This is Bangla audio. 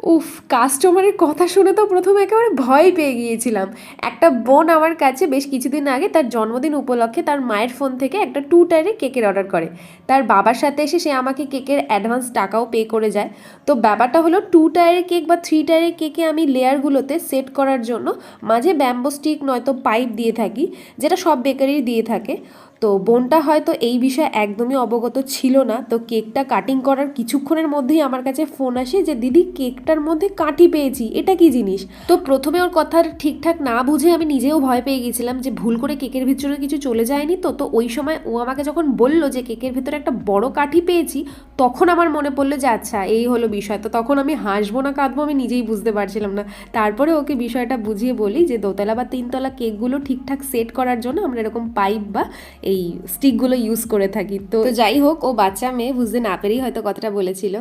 উফ, কাস্টমারের কথা শুনে তো প্রথমে একেবারে ভয় পেয়ে গিয়েছিলাম। একটা বোন আমার কাছে বেশ কিছুদিন আগে তার জন্মদিন উপলক্ষে তার মায়ের ফোন থেকে একটা 2 টায়ারের কেকের অর্ডার করে। তার বাবার সাথে এসে সে আমাকে কেকের অ্যাডভান্স টাকাও পে করে যায়। তো ব্যাপারটা হলো 2 টায়ারের কেক বা 3 টায়ারের কেকে আমি লেয়ারগুলোতে সেট করার জন্য মাঝে ব্যাম্বো স্টিক নয়তো পাইপ দিয়ে থাকি, যেটা সব বেকারি দিয়ে থাকে। তো বোনটা হয়তো এই বিষয়ে একদমই অবগত ছিল না। তো কেকটা কাটিং করার কিছুক্ষণের মধ্যেই আমার কাছে ফোন আসে যে দিদি কেকটার মধ্যে কাঠি পেয়েছি, এটা কি জিনিস। তো প্রথমে ওর কথার ঠিকঠাক না বুঝে আমি নিজেও ভয় পেয়ে গেছিলাম যে ভুল করে কেকের ভিতরে কিছু চলে যায়নি। তো তো ওই সময় ও আমাকে যখন বলল যে কেকের ভিতরে একটা বড় কাঠি পেয়েছি, তখন আমার মনে পড়লো যে আচ্ছা এই হলো বিষয়। তো তখন আমি হাসবো না কাঁদবো আমি নিজেই বুঝতে পারছিলাম না। তারপরে ওকে বিষয়টা বুঝিয়ে বলি যে দোতলা বা তিনতলা কেকগুলো ঠিকঠাক সেট করার জন্য আমরা এরকম পাইপ বা এই স্টিকগুলো ইউজ করে থাকি। তো যাই হোক, ও বাচ্চা মেয়ে বুঝতে না পেরেই হয়তো কথাটা বলেছিল।